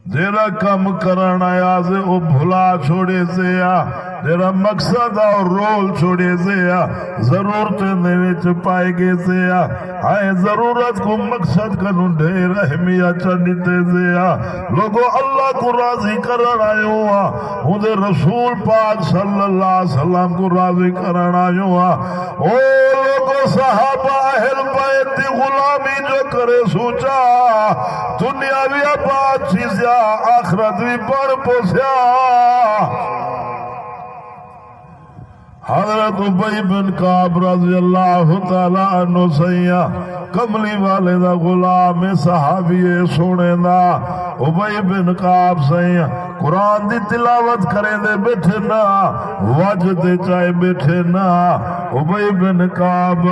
جیڑا کم کرن آیا سے او بھلا چھوڑے سے جیڑا مقصد اور رول چھوڑے سے ضرورتیں دے وچ پائے گے سے آئے ضرورت کو مقصد کنو ڈھیر اہمیت چڑھتے سے لوگو اللہ کو راضی کرن آئے ہوا ہودے رسول پاک صلی اللہ علیہ وسلم کو راضی کرن آئے ہوا او لوگو صحابہ اہل بیت دی غلامی جو کرے سوچا دنیا بھی آباد چیزیا آخرت بھی بڑھ پوسیا حضرت ابی بن کعب رضی اللہ تعالیٰ عنہ سیاں کملی والے دا غلام صحابی سونے دا ابی بن کعب سیاں قرآن دی تلاوت کریں دے بیٹھے نا وجد دے چاہے بیٹھے نا ابی بن کعب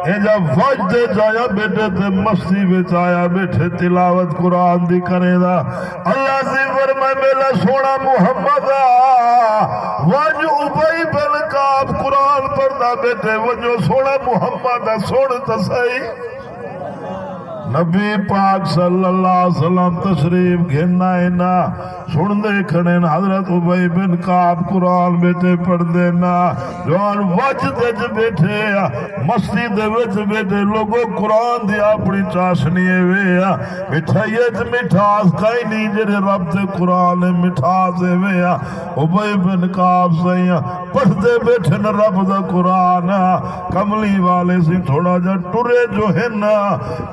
جب وجد دے چاہے بیٹھے تے مستی بیچ آیا بیٹھے تلاوت قرآن دی کریں دا اللہ سے فرمائے میرا سونا محمد وج ابی بن کعب قرآن پڑھنا بیٹھے وجو سونا محمد سوڑتا صحیح نبی پاک صلی اللہ علیہ وسلم تشریف گھننا اینا سن دے کھڑین حضرت ابی بن کعب قرآن بیٹھے پڑھ دینا جوان وجد دے بیٹھے مستی دے وچ بیٹھے لوگوں قرآن دی اپنی چاشنیے وے مٹھائیت مٹھاس کئی نہیں جرے رب دے قرآن مٹھاس وے ابی بن کعب سیاں پڑھ دے بیٹھے نا رب دا قرآن کملی والے سے تھوڑا جا ٹرے جو ہے نا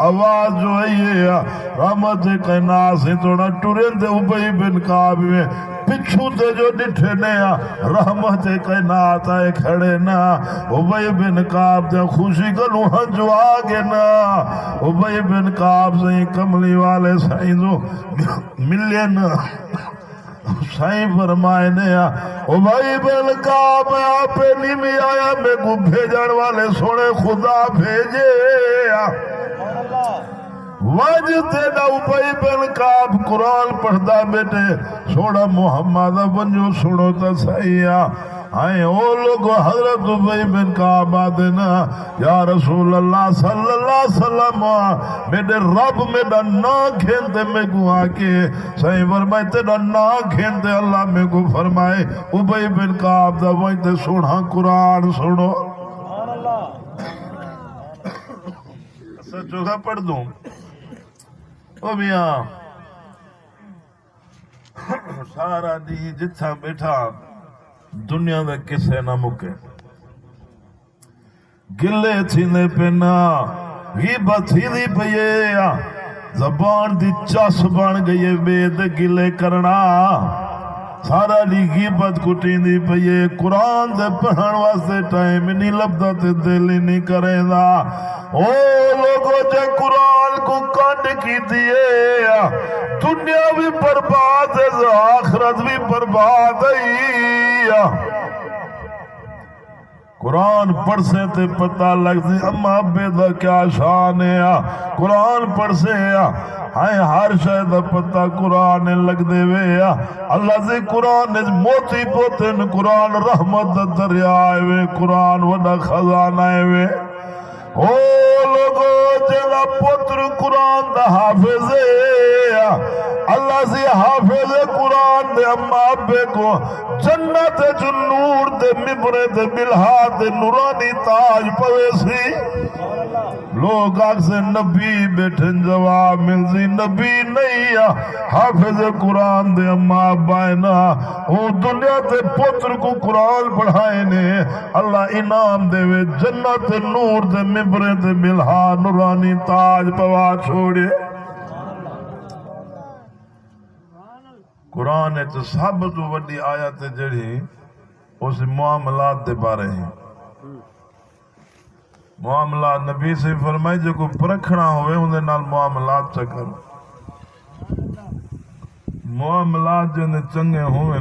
آواز جو ہے یہ رحمت کائنات سے تھوڑا ٹرین دے ابی بن کعب میں پچھو تے جو ڈٹھے نیا رحمت کائنات آئے کھڑے نا ابی بن کعب دے خوشی کنو ہنجو آگے نا ابی بن کعب سے کملی والے سائیں جو ملے نا سائیں فرمائے نیا ابی بن کعب آپ نہیں میں آیا میں کو بھیجن والے سونے خدا بھیجے واجد تینا ابی بن کعب قرآن پڑھدا بیٹے سوڑا محمد بنجو سنو تا سائیا آئیں او لوگو حضرت ابی بن کعب آدھنا یا رسول اللہ صلی اللہ علیہ وسلم میرے رب میرا نا کھینتے میں کو آکے سائیں فرمائے تیرا نا کھینتے اللہ میں کو فرمائے ابی بن کعب دا وائتے سوڑا قرآن سنو سچو کا پڑھ دوں او میاں سارا دی جتھا بیٹھا دنیا دے کسے نہ مکے گلے تھینے پینا غیبت تھی دی پئیے زبان دی چاس بن گئے بے دے گلے کرنا سارا دی غیبت کٹی دی پئیے قرآن دے پڑھن واسطے ٹائم نہیں لبدا تے دل نہیں کرے دا او لوگو جے قرآن کو کٹ کی دیئے دنیا بھی برباد ہے آخرت بھی برباد ہے قرآن پڑھ سے تے پتہ لگتی اما ابے دا کیا شان ہے قرآن پڑھ سے آئے ہر شاید پتہ قرآن لگ دے وے اللہ سے قرآن موتی پوتن قرآن رحمت دریا وے قرآن وڈا خزانہ وے او لوگو جیلا پتر قرآن دا حافظ ہے اللہ سے حافظ قرآن دے اما ابے کو جنت جو نور دے مبرے دے ملہا دے نورانی تاج پویسی لوگ آگ سے نبی بیٹھن جواب ملزی نبی نہیں حافظ قرآن دے اما ابائنا وہ دنیا تے پتر کو قرآن پڑھائے نے اللہ انعام دے وے جنت نور دے مبرے دے ملہا نورانی تاج پوا چھوڑے قرآن تو سب تو وڈی آیت جڑی اس معاملات دے بارے ہیں معاملات نبی سے فرمائے جو کو پرکھنا ہوئے انہیں نال معاملات چکر معاملات جن چنگے ہوئے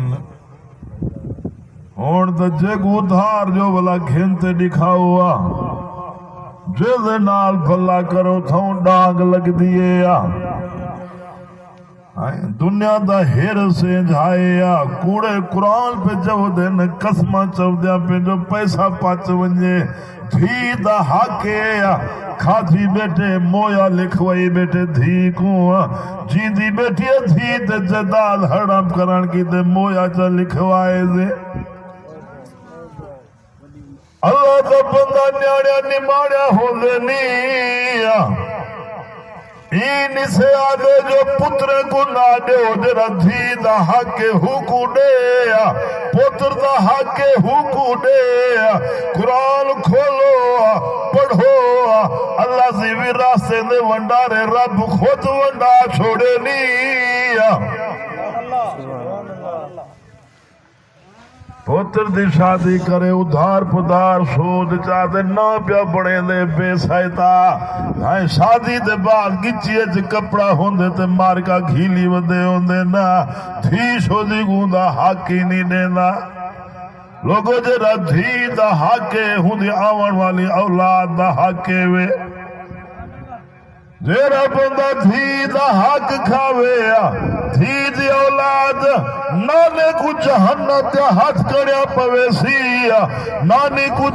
اور دا جگ ادھار جو بلا گھنتے دکھا ہوا جیدے نال بھلا کرو تھوں ڈانگ لگ دیئے دنیا دا ہر سے جھایا کوڑے قرآن پہ جو دن قسمہ چو دیا پہ جو پیسہ پاچ ونجے دھی دا حاکے کھادی بیٹے مویا لکھوائی بیٹے دھی کو جیندی بیٹی دھی تے جداد ہڑپ کرن کی تے مویا چا لکھوائے دے اللہ دا بندہ نیاڑیا نماڑیا ہو دے نہیں این سے آگے جو پتر کو نہ دے جرا دھی دا حق حقو دے پتر دا حق حقو دے قرآن کھولو پڑھو اللہ سی بھی راستے دے ونڈارے رب خود ونڈا چھوڑے نہیں پوتر دی شادی کرے ادھار پدار سود چاہتے نہ پیا بڑے دے بے سائتا شادی دے بعد گچی اچ کپڑا ہوندے تے مار کا گھیلی ودے ہوندے نا دھی شودی گوندا حق ہی نہیں دینا لوگو جرا دھی دا حق ہوندی آون والی اولاد دا حق وے جیرا بندہ دھی دا حق کھاوے دھی دی اولاد نانے کو جہنم تے ہاتھ کریا پوے سی نانے کو